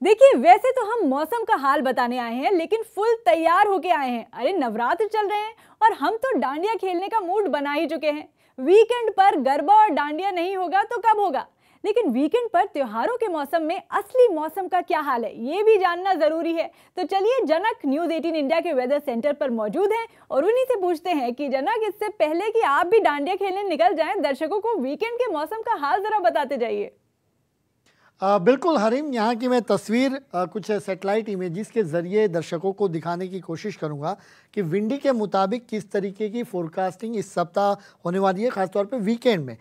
देखिए, वैसे तो हम मौसम का हाल बताने आए हैं, लेकिन फुल तैयार होके आए हैं। अरे नवरात्र चल रहे हैं और हम तो डांडिया खेलने का मूड बना ही चुके हैं। वीकेंड पर गरबा और डांडिया नहीं होगा तो कब होगा? लेकिन वीकेंड पर त्योहारों के मौसम में असली मौसम का क्या हाल है, ये भी जानना जरूरी है। तो चलिए, जनक न्यूज 18 इंडिया के वेदर सेंटर पर मौजूद हैं और उन्हीं से पूछते हैं कि जनक, इससे पहले कि आप भी डांडिया खेलने निकल जाएं, दर्शकों को वीकेंड के मौसम का हाल जरा बताते जाइए। बिल्कुल हरीम, यहाँ की मैं तस्वीर कुछ सैटेलाइट इमेजेस के ज़रिए दर्शकों को दिखाने की कोशिश करूँगा कि विंडी के मुताबिक किस तरीके की फोरकास्टिंग इस सप्ताह होने वाली है, ख़ासतौर पे वीकेंड में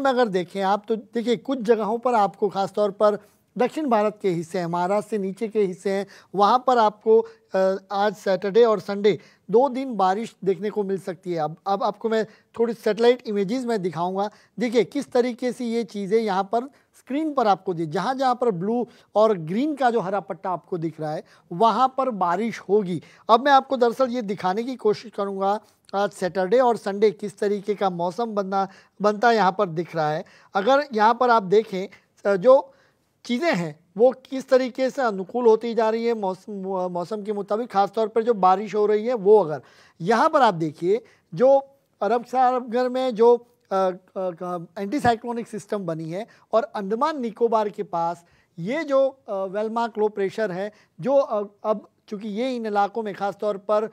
अगर देखें आप तो देखिए कुछ जगहों पर आपको ख़ासतौर पर दक्षिण भारत के हिस्से हैं, महाराष्ट्र से नीचे के हिस्से हैं, वहाँ पर आपको आज सैटरडे और संडे 2 दिन बारिश देखने को मिल सकती है। अब आपको मैं थोड़ी सैटेलाइट इमेजेस में दिखाऊंगा। देखिए किस तरीके से ये चीज़ें यहाँ पर स्क्रीन पर आपको दी, जहाँ जहाँ पर ब्लू और ग्रीन का जो हरा पट्टा आपको दिख रहा है वहाँ पर बारिश होगी। अब मैं आपको दरअसल ये दिखाने की कोशिश करूँगा आज सैटरडे और संडे किस तरीके का मौसम बनता यहाँ पर दिख रहा है। अगर यहाँ पर आप देखें जो चीज़ें हैं वो किस तरीके से अनुकूल होती जा रही है मौसम के मुताबिक, खासतौर पर जो बारिश हो रही है वो अगर यहाँ पर आप देखिए जो अरब सागर में जो एंटी साइक्लोनिक सिस्टम बनी है और अंडमान निकोबार के पास ये जो वेलमार्क लो प्रेशर है जो अब चूँकि ये इन इलाकों में ख़ासतौर पर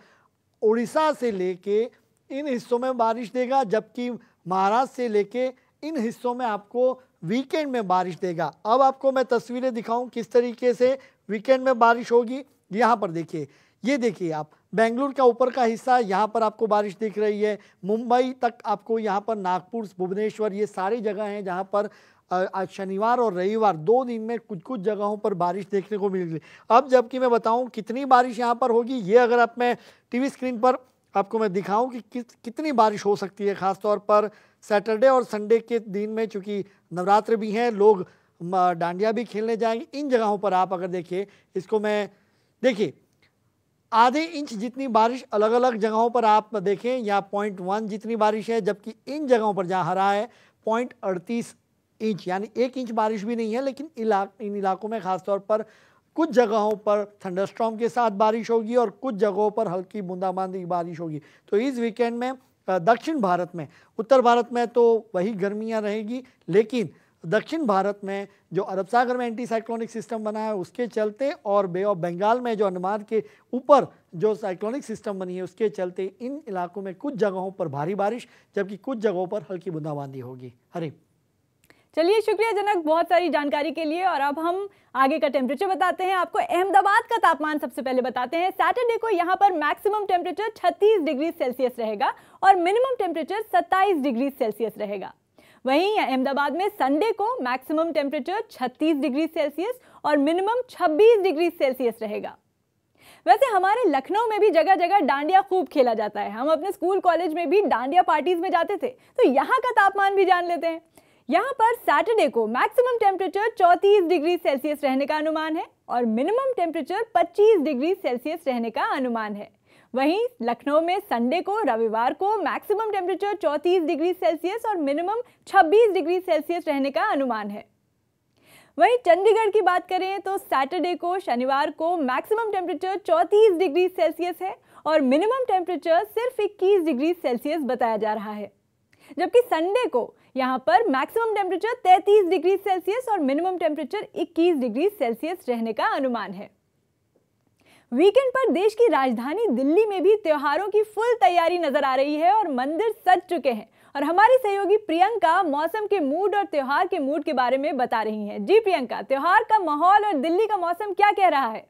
उड़ीसा से लेके इन हिस्सों में बारिश देगा, जबकि महाराष्ट्र से लेके इन हिस्सों में आपको वीकेंड में बारिश देगा। अब आपको मैं तस्वीरें दिखाऊं किस तरीके से वीकेंड में बारिश होगी। यहाँ पर देखिए, ये देखिए आप बेंगलुरु का ऊपर का हिस्सा, यहाँ पर आपको बारिश दिख रही है। मुंबई तक आपको यहाँ पर नागपुर, भुवनेश्वर, ये सारी जगह हैं जहाँ पर आज शनिवार और रविवार 2 दिन में कुछ जगहों पर बारिश देखने को मिलेगी। अब जबकि मैं बताऊं कितनी बारिश यहाँ पर होगी, ये अगर आप मैं टीवी स्क्रीन पर आपको मैं दिखाऊं कि कितनी बारिश हो सकती है, ख़ासतौर पर सैटरडे और संडे के दिन में, चूँकि नवरात्र भी हैं, लोग डांडिया भी खेलने जाएंगे। इन जगहों पर आप अगर देखिए, इसको मैं देखिए आधे इंच जितनी बारिश अलग अलग जगहों पर आप देखें, यहाँ 0.1 जितनी बारिश है, जबकि इन जगहों पर जहाँ हरा है 0.38 इंच, यानी 1 इंच बारिश भी नहीं है। लेकिन इन इलाकों में ख़ासतौर पर कुछ जगहों पर थंडरस्टॉर्म के साथ बारिश होगी और कुछ जगहों पर हल्की बूंदाबांदी बारिश होगी। तो इस वीकेंड में दक्षिण भारत में, उत्तर भारत में तो वही गर्मियां रहेगी, लेकिन दक्षिण भारत में जो अरब सागर में एंटी साइक्लोनिक सिस्टम बना है उसके चलते और बे ऑफ बंगाल में जो अंडमान के ऊपर जो साइक्लोनिक सिस्टम बनी है उसके चलते इन इलाकों में कुछ जगहों पर भारी बारिश, जबकि कुछ जगहों पर हल्की बूंदाबांदी होगी। हरी, चलिए, शुक्रिया जनक, बहुत सारी जानकारी के लिए। और अब हम आगे का टेम्परेचर बताते हैं आपको। अहमदाबाद का तापमान सबसे पहले बताते हैं। सैटरडे को यहाँ पर मैक्सिमम टेम्परेचर 36 डिग्री सेल्सियस रहेगा और मिनिमम टेम्परेचर 27 डिग्री सेल्सियस रहेगा। वहीं अहमदाबाद में संडे को मैक्सिमम टेम्परेचर 36 डिग्री सेल्सियस और मिनिमम 26 डिग्री सेल्सियस रहेगा। वैसे हमारे लखनऊ में भी जगह जगह डांडिया खूब खेला जाता है। हम अपने स्कूल कॉलेज में भी डांडिया पार्टीज में जाते थे, तो यहाँ का तापमान भी जान लेते हैं। यहाँ पर सैटरडे को मैक्सिमम टेम्परेचर 34 डिग्री सेल्सियस रहने का अनुमान है और मिनिमम टेम्परेचर 25 डिग्री सेल्सियस रहने का अनुमान है। वहीं लखनऊ में संडे को, रविवार को मैक्सिमम टेम्परेचर 34 डिग्री सेल्सियस और मिनिमम 26 डिग्री सेल्सियस रहने का अनुमान है। वहीं चंडीगढ़ की बात करें तो सैटरडे को, शनिवार को मैक्सिमम टेम्परेचर 34 डिग्री सेल्सियस है और मिनिमम टेम्परेचर सिर्फ 21 डिग्री सेल्सियस बताया जा रहा है। जबकि संडे को यहाँ पर मैक्सिमम टेम्परेचर 33 डिग्री सेल्सियस और मिनिमम टेम्परेचर 21 डिग्री सेल्सियस रहने का अनुमान है। वीकेंड पर देश की राजधानी दिल्ली में भी त्योहारों की फुल तैयारी नजर आ रही है और मंदिर सज चुके हैं। और हमारी सहयोगी प्रियंका मौसम के मूड और त्योहार के मूड के बारे में बता रही हैं। जी प्रियंका, त्योहार का माहौल और दिल्ली का मौसम क्या कह रहा है?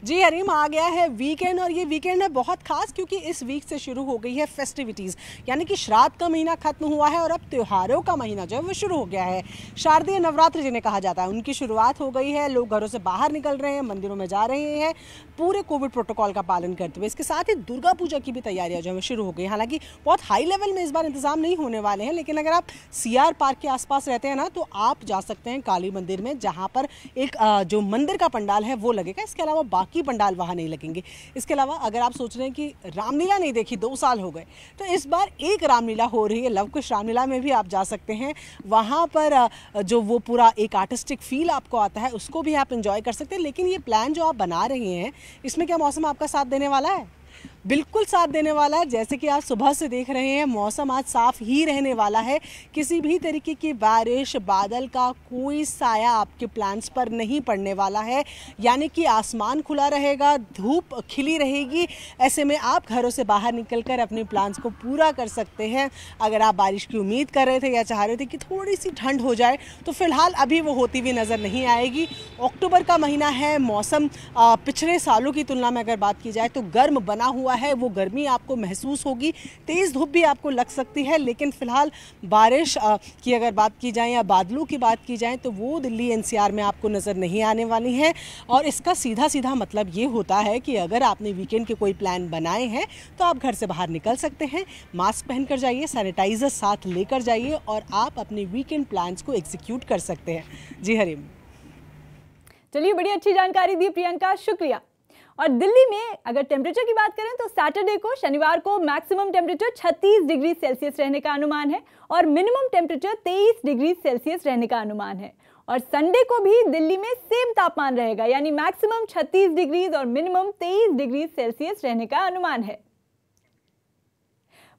जी हरीम, आ गया है वीकेंड और ये वीकेंड है बहुत खास क्योंकि इस वीक से शुरू हो गई है फेस्टिविटीज़, यानी कि श्राद्ध का महीना खत्म हुआ है और अब त्योहारों का महीना जो है वो शुरू हो गया है। शारदीय नवरात्र जिन्हें कहा जाता है उनकी शुरुआत हो गई है। लोग घरों से बाहर निकल रहे हैं, मंदिरों में जा रहे हैं पूरे कोविड प्रोटोकॉल का पालन करते हुए। इसके साथ ही दुर्गा पूजा की भी तैयारियां जो है शुरू हो गई। हालांकि बहुत हाई लेवल में इस बार इंतजाम नहीं होने वाले हैं, लेकिन अगर आप CR पार्क के आसपास रहते हैं ना तो आप जा सकते हैं काली मंदिर में, जहाँ पर एक जो मंदिर का पंडाल है वो लगेगा। इसके अलावा बाकी पंडाल वहाँ नहीं लगेंगे। इसके अलावा अगर आप सोच रहे हैं कि रामलीला नहीं देखी, 2 साल हो गए, तो इस बार एक रामलीला हो रही है, लवकुश रामलीला में भी आप जा सकते हैं। वहाँ पर जो वो पूरा एक आर्टिस्टिक फील आपको आता है उसको भी आप इंजॉय कर सकते हैं। लेकिन ये प्लान जो आप बना रहे हैं इसमें क्या मौसम आपका साथ देने वाला है? बिल्कुल साथ देने वाला है। जैसे कि आप सुबह से देख रहे हैं मौसम आज साफ ही रहने वाला है। किसी भी तरीके की बारिश, बादल का कोई साया आपके प्लान्स पर नहीं पड़ने वाला है। यानी कि आसमान खुला रहेगा, धूप खिली रहेगी। ऐसे में आप घरों से बाहर निकलकर अपने प्लान्स को पूरा कर सकते हैं। अगर आप बारिश की उम्मीद कर रहे थे या चाह रहे थे कि थोड़ी सी ठंड हो जाए, तो फिलहाल अभी वो होती हुई नज़र नहीं आएगी। अक्टूबर का महीना है, मौसम पिछले सालों की तुलना में अगर बात की जाए तो गर्म बना हुआ है। वो गर्मी आपको महसूस होगी, तेज़ धूप भी आपको लग सकती है। लेकिन फिलहाल बारिश की अगर बात की जाए या बादलों की बात की जाए तो वो दिल्ली एनसीआर में आपको नज़र नहीं आने वाली है। और इसका सीधा सीधा मतलब ये होता है कि अगर आपने वीकेंड के कोई प्लान बनाए हैं तो आप घर से बाहर निकल सकते हैं। मास्क पहनकर जाइए, सैनिटाइजर साथ लेकर जाइए और आप अपने वीकेंड प्लान्स को एग्जीक्यूट कर सकते हैं। जी हरीम, चलिए बड़ी अच्छी जानकारी दी प्रियंका, शुक्रिया। और दिल्ली में अगर टेम्परेचर की बात करें तो सैटरडे को, शनिवार को मैक्सिमम टेम्परेचर 36 डिग्री सेल्सियस रहने का अनुमान है और मिनिमम टेम्परेचर 23 डिग्री सेल्सियस रहने का अनुमान है। और संडे को भी दिल्ली में सेम तापमान रहेगा, यानी मैक्सिमम 36 डिग्री और मिनिमम 23 डिग्री सेल्सियस रहने का अनुमान है।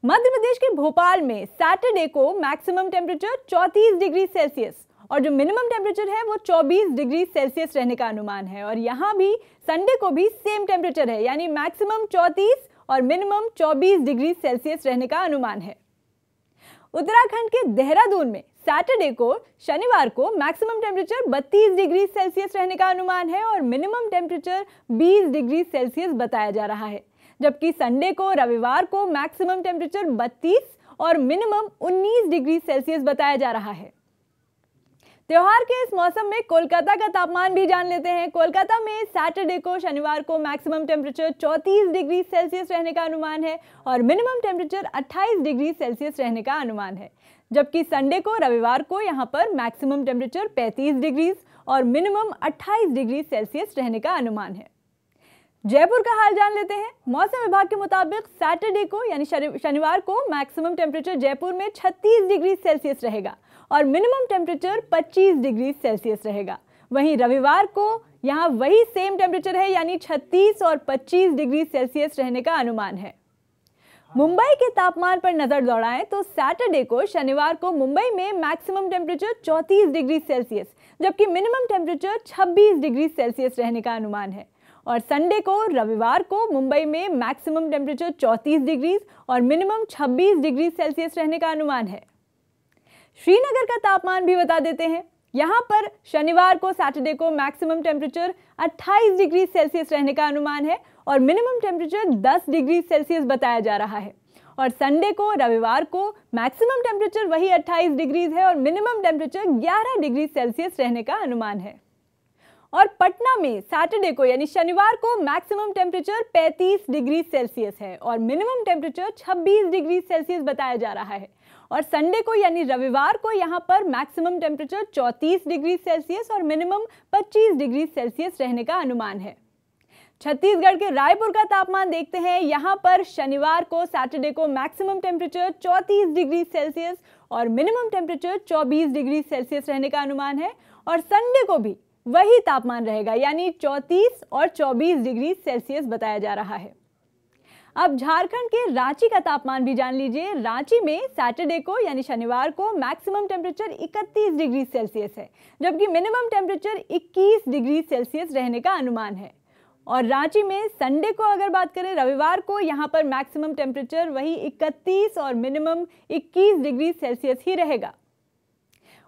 मध्य प्रदेश के भोपाल में सैटरडे को मैक्सिमम टेम्परेचर 34 डिग्री सेल्सियस और जो मिनिमम टेम्परेचर है वो 24 डिग्री सेल्सियस रहने का अनुमान है। और यहाँ भी संडे को भी सेम टेम्परेचर है, यानी मैक्सिमम 34 और मिनिमम 24 डिग्री सेल्सियस रहने का अनुमान है। उत्तराखंड के देहरादून में सैटरडे को, शनिवार को मैक्सिमम टेम्परेचर 32 डिग्री सेल्सियस रहने का अनुमान है और मिनिमम टेम्परेचर 20 डिग्री सेल्सियस बताया जा रहा है। जबकि संडे को, रविवार को मैक्सिमम टेम्परेचर 32 और मिनिमम 19 डिग्री सेल्सियस बताया जा रहा है। त्योहार के इस मौसम में कोलकाता का तापमान भी जान लेते हैं। कोलकाता में सैटरडे को, शनिवार को मैक्सिमम टेम्परेचर 34 डिग्री सेल्सियस रहने का अनुमान है और मिनिमम टेम्परेचर 28 डिग्री सेल्सियस रहने का अनुमान है। जबकि संडे को, रविवार को यहाँ पर मैक्सिमम टेम्परेचर 35 डिग्री और मिनिमम 28 डिग्री सेल्सियस रहने का अनुमान है। जयपुर का हाल जान लेते हैं। मौसम विभाग के मुताबिक सैटरडे को यानी शनिवार को मैक्सिमम टेम्परेचर जयपुर में 36 डिग्री सेल्सियस रहेगा और मिनिमम टेम्परेचर 25 डिग्री सेल्सियस रहेगा। वहीं रविवार को यहाँ वही सेम टेम्परेचर है, यानी 36 और 25 डिग्री सेल्सियस रहने का अनुमान है। मुंबई के तापमान पर नजर दौड़ाएं तो सैटरडे को, शनिवार को मुंबई में मैक्सिमम टेम्परेचर 34 डिग्री सेल्सियस जबकि मिनिमम टेम्परेचर 26 डिग्री सेल्सियस रहने का अनुमान है। और संडे को, रविवार को मुंबई में मैक्सिमम टेम्परेचर 34 डिग्री और मिनिमम 26 डिग्री सेल्सियस रहने का अनुमान है। श्रीनगर का तापमान भी बता देते हैं। यहाँ पर शनिवार को, सैटरडे को मैक्सिमम टेम्परेचर 28 डिग्री सेल्सियस रहने का अनुमान है और मिनिमम टेम्परेचर 10 डिग्री सेल्सियस बताया जा रहा है। और संडे को, रविवार को मैक्सिमम टेम्परेचर वही 28 डिग्री है और मिनिमम टेम्परेचर 11 डिग्री सेल्सियस रहने का अनुमान है। और पटना में सैटरडे को यानी शनिवार को मैक्सिमम टेम्परेचर 35 डिग्री सेल्सियस है और मिनिमम टेम्परेचर 26 डिग्री सेल्सियस बताया जा रहा है। और संडे को यानी रविवार को यहाँ पर मैक्सिमम टेम्परेचर 34 डिग्री सेल्सियस और मिनिमम 25 डिग्री सेल्सियस रहने का अनुमान है। छत्तीसगढ़ के रायपुर का तापमान देखते हैं। यहाँ पर शनिवार को, सैटरडे को मैक्सिमम टेम्परेचर 34 डिग्री सेल्सियस और मिनिमम टेम्परेचर 24 डिग्री सेल्सियस रहने का अनुमान है। और संडे को भी वही तापमान रहेगा, यानी 34 और 24 डिग्री सेल्सियस बताया जा रहा है। अब झारखंड के रांची का तापमान भी जान लीजिए। रांची में सैटरडे को यानी शनिवार को मैक्सिमम टेम्परेचर 31 डिग्री सेल्सियस है जबकि मिनिमम टेम्परेचर 21 डिग्री सेल्सियस रहने का अनुमान है। और रांची में संडे को अगर बात करें, रविवार को, यहाँ पर मैक्सिमम टेम्परेचर वही 31 और मिनिमम 21 डिग्री सेल्सियस ही रहेगा।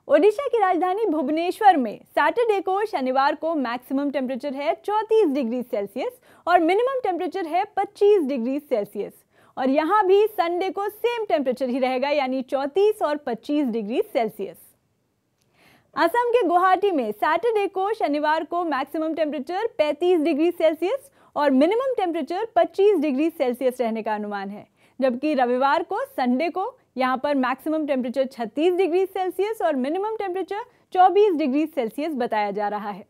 ओडिशा की राजधानी भुवनेश्वर में सैटरडे को, शनिवार को मैक्सिमम टेम्परेचर है 34 डिग्री सेल्सियस और मिनिमम टेम्परेचर है 25 डिग्री सेल्सियस। और यहाँ भी संडे को सेम टेम्परेचर ही रहेगा, यानी 34 और 25 डिग्री सेल्सियस। असम के गुवाहाटी में सैटरडे को, शनिवार को मैक्सिमम टेम्परेचर 35 डिग्री सेल्सियस और मिनिमम टेम्परेचर 25 डिग्री सेल्सियस रहने का अनुमान है। जबकि रविवार को, संडे को यहाँ पर मैक्सिमम टेम्परेचर 36 डिग्री सेल्सियस और मिनिमम टेम्परेचर 24 डिग्री सेल्सियस बताया जा रहा है।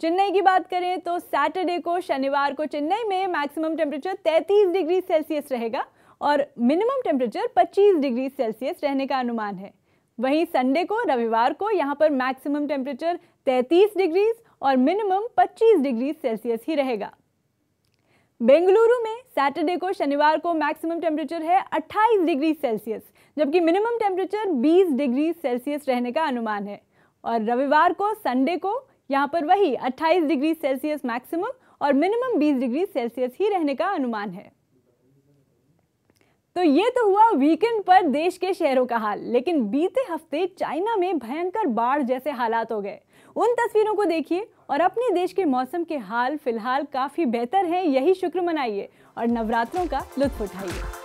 चेन्नई की बात करें तो सैटरडे को, शनिवार को चेन्नई में मैक्सिमम टेम्परेचर 33 डिग्री सेल्सियस रहेगा और मिनिमम टेम्परेचर 25 डिग्री सेल्सियस रहने का अनुमान है। वहीं संडे को, रविवार को यहाँ पर मैक्सिमम टेम्परेचर 33 डिग्री और मिनिमम 25 डिग्री सेल्सियस ही रहेगा। बेंगलुरु में सैटरडे को, शनिवार को मैक्सिमम टेम्परेचर है 28 डिग्री सेल्सियस, जबकि मिनिमम टेम्परेचर 20 डिग्री सेल्सियस रहने का अनुमान है। और रविवार को, संडे को यहाँ पर वही 28 डिग्री सेल्सियस मैक्सिमम और मिनिमम 20 डिग्री सेल्सियस ही रहने का अनुमान है। तो ये तो हुआ वीकेंड पर देश के शहरों का हाल, लेकिन बीते हफ्ते चाइना में भयंकर बाढ़ जैसे हालात हो गए। उन तस्वीरों को देखिए और अपने देश के मौसम के हाल फिलहाल काफी बेहतर हैं, यही शुक्र मनाइए और नवरात्रों का लुत्फ उठाइए।